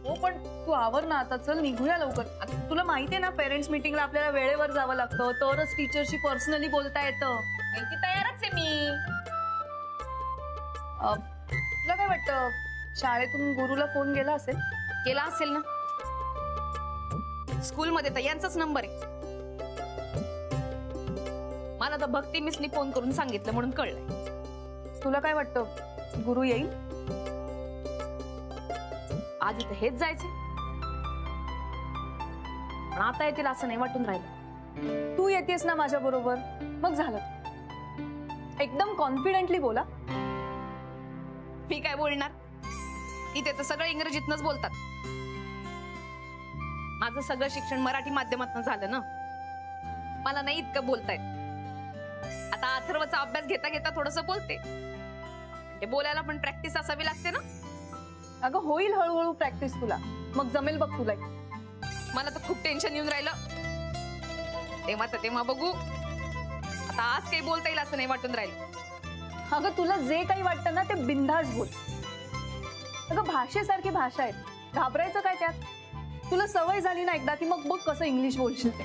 हो पण तू आवर ना आता, चल निघूया लवकर. आता तुला माहितीये ना पेरेंट्स मीटिंगला आपल्याला वेळेवर जावं लागतं, तरच टीचरशी पर्सनली बोलता येतं. ती तयारच आहे मी. तुला काय वाटतं शाळेतून गुरुला फोन गेला असेल? केला असेल ना, स्कूलमध्ये तर यांचाच नंबर आहे. मला तर भक्ती मिसनी फोन करून सांगितलं म्हणून कळलंय. तुला काय वाटतं गुरु येईल? आज इथे हेच जायचे, पण आता येतील असं नाही वाटून राहिलं. तू येतेस ना माझ्या बरोबर, मग झालं. एकदम कॉन्फिडेंटली बोला. मी काय बोलणार, इथे तर सगळं इंग्रजीतनच बोलतात. माझं सगळं शिक्षण मराठी माध्यमातून झालं ना, मला नाही इतकं बोलतायत. आता अथर्वचा अभ्यास घेता घेता थोडस बोलते, ते बोलायला पण प्रॅक्टिस असावी लागते ना. अगं होईल हळूहळू प्रॅक्टिस, तुला मग जमेल बघ तुला. मला तर खूप टेन्शन येऊन राहिलं. तेव्हाच तेव्हा बघू, आता आज काही बोलता येईल असं नाही वाटून राहिलं. अगं तुला जे काही वाटतं ना ते बिनधास्त बोल. अगं भाषेसारखी भाषा आहे, घाबरायचं काय त्यात? तुला सवय झाली ना एकदा की मग बघ कसं इंग्लिश बोलशील ते.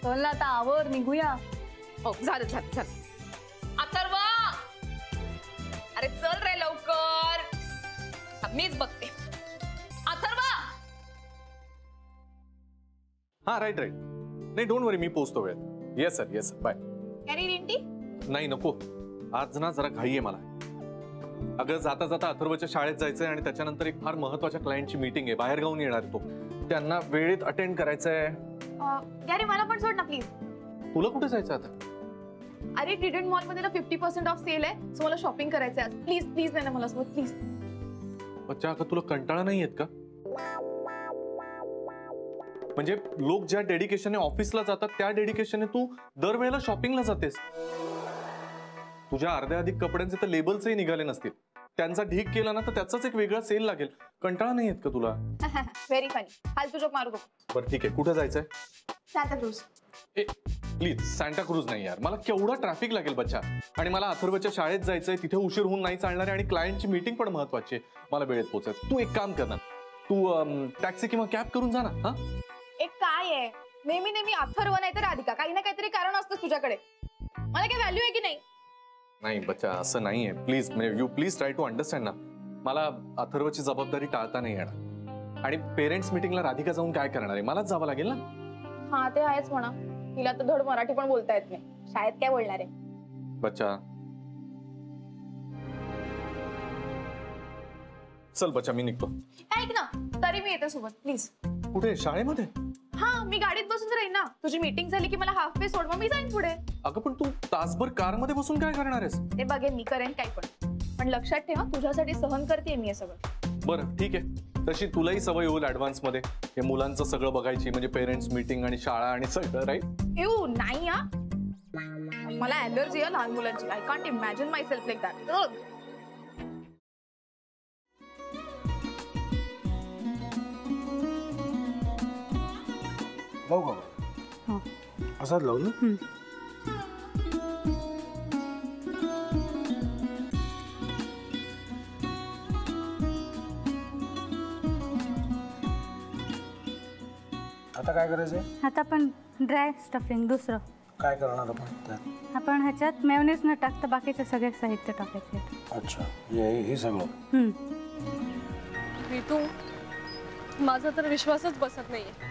चल ना आता आवर, निघूया. हो झालं झालं झालं. अथर्व, अरे चल रे लवकर, मीच बघते. अथर्व. हा राईट राईट, नाही डोंट वरी, मी पोहोचतो वेळेत. Yes sir yes sir, bye. अरे रिंटी, नाही नको, आज ना जरा घाई आहे मला. अगं जाता जाता अथर्वच्या शाळेत जायचंय आणि त्याच्यानंतर एक फार महत्वाच्या क्लायंटची मीटिंग आहे, बाहेर गावून येणार तो, त्यांना वेळेत अटेंड करायचंय. गॅरी मला पण सोड ना प्लीज. तुला कुठे जायचं आता? अरे ट्रिडंट मॉल मध्ये ना 50% ऑफ सेल आहे, सो मला शॉपिंग करायचं आहे. प्लीज प्लीज नाही ना मला सोबत प्लीज. अच्छा अगं तुला कंटाळा नाही येत का? म्हणजे लोक ज्या डेडिकेशनने ऑफिसला जातात त्या डेडिकेशनने तू दरवेळेला शॉपिंगला जातेस. तुझ्या अर्ध्या अधिक कपड्यांचे तर लेबल्सही निघाले नसतील, त्यांचा ढीक केला ना तर त्याचाच एक वेगळा सेल लागेल. कंटाळा नाही येत का तुला? Very funny. फालतू जोक मारू नको. बरं ठीक आहे, कुठे जायचंय? Santa cruise. Please Santa cruise नाही यार, मला केवढा ट्रॅफिक लागेल बच्चा. आणि मला अथर्वच्या शाळेत जायचंय, तिथे उशीर होऊन नाही चालणार आहे आणि क्लायंटची मीटिंग पण महत्वाची आहे, मला वेळेत पोहोचायचं. तू एक काम कर ना, तू टॅक्सी किंवा कॅब करून जा ना. हा एक काय आहे, नेहमी नेहमी अथर्व नाही तर राधिका, काही ना काहीतरी कारण असतं तुझ्याकडे. मला काय व्हॅल्यू आहे की नाही? नाही बच्चा असं नाहीये, प्लीज म्हणजे you please try to understand ना. मला अथर्वची जबाबदारी टाळता नाही येणार आणि पेरेंट्स मीटिंगला राधिका जाऊन काय करणार आहे, मलाच जावं लागेल ना. हा ते आहेच म्हणा, तिला तर धड मराठी पण बोलता येत नाही, शाळेत काय बोलणार आहे? बच्चा चल बच्चा, मी निघतो. ऐक ना, तरी मी येते सोबत प्लीज. कुठे? शाळेमध्ये? हा मी गाडीत बसून राहीन ना, तुझी मीटिंग झाली की मला हाफ वे सोड, मग मी जाईन पुढे. अगं पण तू तासभर कार मध्ये बसून काय करणार आहेस? ते बघेन मी, करेन काय पण लक्षात ठेवा तुझ्यासाठी सहन करते मी हे सगळं. बरं ठीक आहे, तशी तुलाही सवय होईल ऍडव्हान्स मध्ये हे मुलांचं सगळं बघायची, म्हणजे पेरेंट्स मीटिंग आणि शाळा आणि सगळं. राईट? येऊ नाही हा, मला ऍलर्जी आहे लहान मुलांची. I can't imagine my self like that. लावू का? असाच लावू ना. आता काय करायचंय? आता आपण ड्राय स्टफिंग दुसरं काय करणार आपण त्यात? आपण ह्याच्यात मेयोनीज न टाकता बाकीचे सगळे साहित्य टाकायचे. अच्छा, हे सगळं. ऋतू, माझा तर विश्वासच बसत नाहीये.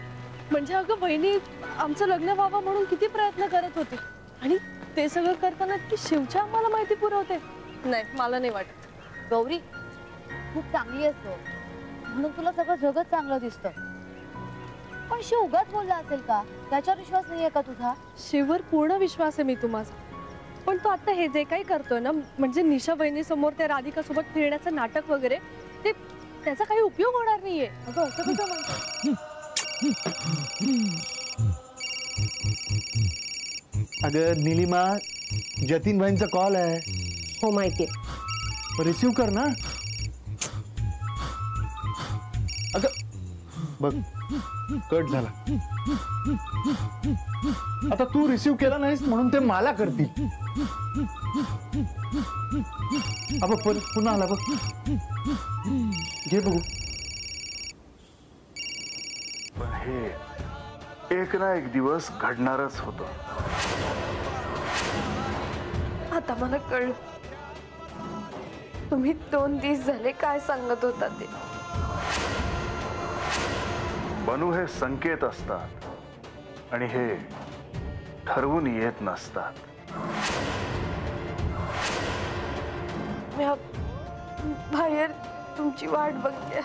म्हणजे अगं बहिणी आमचं लग्न व्हावं म्हणून किती प्रयत्न करत होती आणि ते सगळं करताना ती शिवच्या आम्हाला माहिती पुरवते. नाही, मला नाही वाटत. गौरी खूप चांगली असतो म्हणून तुला सगळं जगत चांगलं दिसतं, पण शिव उगाच बोलला असेल का? त्याच्यावर विश्वास नाहीये का तुझा? शिववर पूर्ण विश्वास आहे मी तुम्हाला, पण तो आता हे जे काही करतोय ना, म्हणजे निशा बहिणी समोर त्या राधिका सोबत फिरण्याचं नाटक वगैरे, ते त्याचा काही उपयोग होणार नाहीये. अगं असं कसं म्हणतो? अगं नीलिमा, जतीन भाईंचा कॉल आहे. हो माहितीये, रिसीव कर ना. अगं बघ कट झाला. आता तू रिसीव केला नाहीस म्हणून ते मला करतील. अब पुन्हा आला बघ. घे बघू. पण हे एक ना एक दिवस घडणारच होतं. आता मला कळलं तुम्ही 2 दिवस झाले काय सांगत होता ते. बनू हे संकेत असतात आणि हे ठरवून येत नसतात. मी बाहेर तुमची वाट बघते.